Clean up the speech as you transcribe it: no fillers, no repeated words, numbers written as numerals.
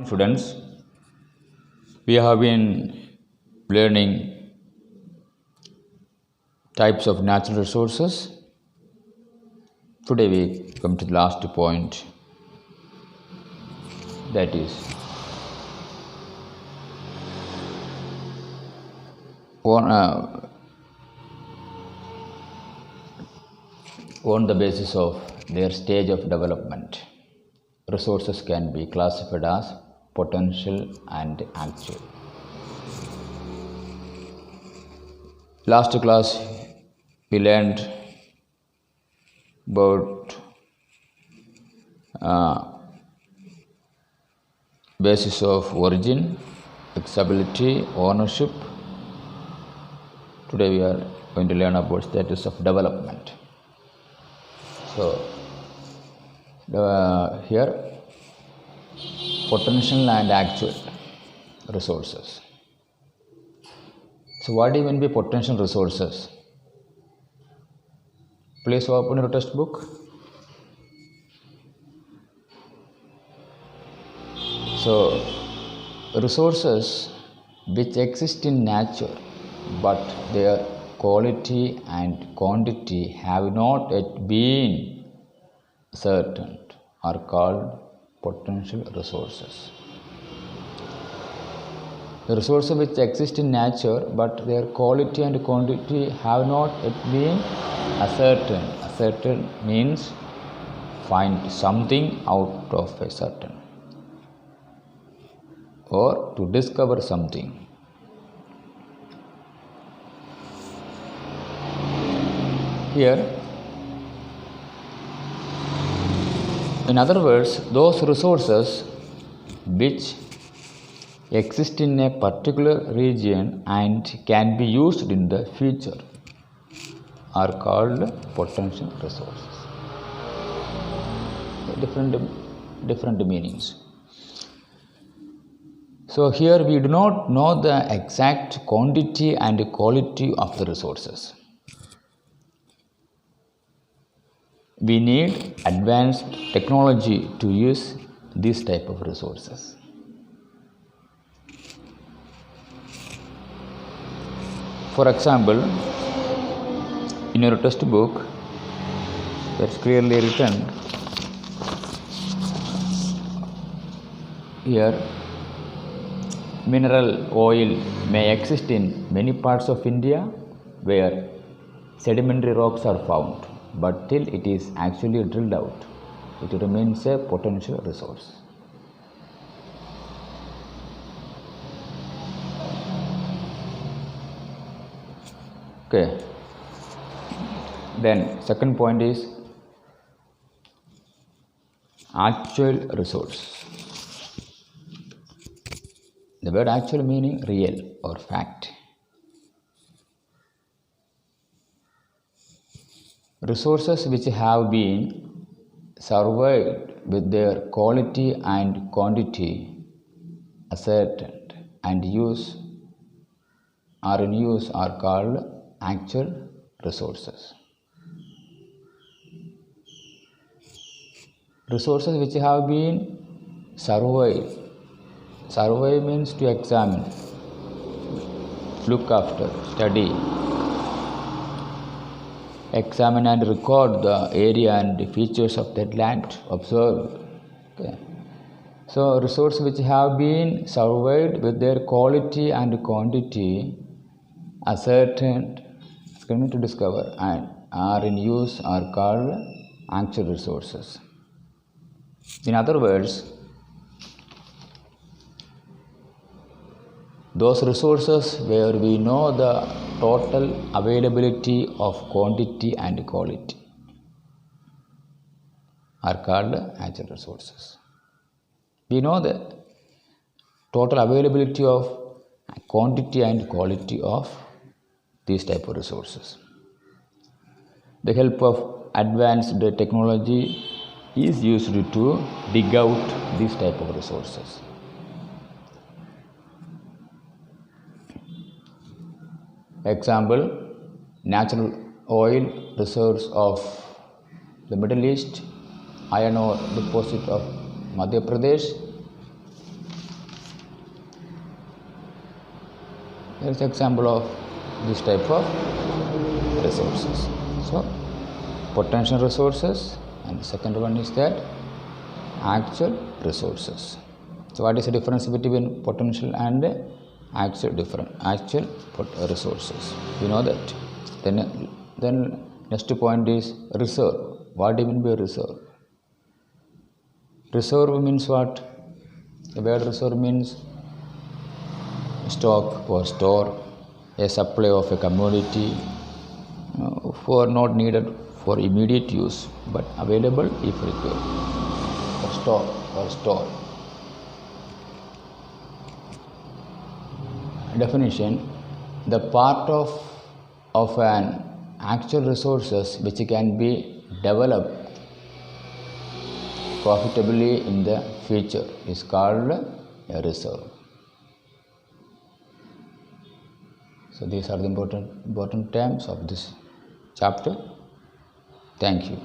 Students, we have been learning types of natural resources. Today we come to the last point, that is on the basis of their stage of development, resources can be classified as potential and actual. Last class we learned about basis of origin, accessibility, ownership. Today we are going to learn about status of development. So here potential and actual resources. So what do you mean by potential resources? Please open your textbook. So resources which exist in nature but their quality and quantity have not yet been ascertained are called potential resources. The resources which exist in nature but their quality and quantity have not yet been ascertained. Ascertained means find something out of a certain, or to discover something. Here, in other words, those resources which exist in a particular region and can be used in the future are called potential resources. Different meanings. So here we do not know the exact quantity and quality of the resources. We need advanced technology to use this type of resources. For example, in your textbook, that's clearly written here, mineral oil may exist in many parts of India where sedimentary rocks are found, but till it is actually drilled out, it remains a potential resource. Okay. Then second point is actual resource. The word actual meaning real or fact. Resources which have been surveyed with their quality and quantity ascertained and are in use are called actual resources. Resources which have been surveyed. Survey means to examine, look after, study, examine and record the area and features of that land observed. Okay. So resources which have been surveyed with their quality and quantity ascertained, to discover, and are in use are called actual resources. In other words, those resources where we know the total availability of quantity and quality are called actual resources. We know the total availability of quantity and quality of these type of resources. The help of advanced technology is used to dig out these type of resources. Example, natural oil reserves of the Middle East, iron ore deposit of Madhya Pradesh, There is example of this type of resources. So potential resources, and the second one is that actual resources. So what is the difference between potential and actual resources? You know that. Then next point is reserve. What do you mean by reserve? Reserve means what? The word reserve means stock or store, a supply of a commodity for not needed for immediate use but available if required. Or store. Definition: the part of an actual resources which can be developed profitably in the future is called a reserve. So these are the important terms of this chapter. Thank you.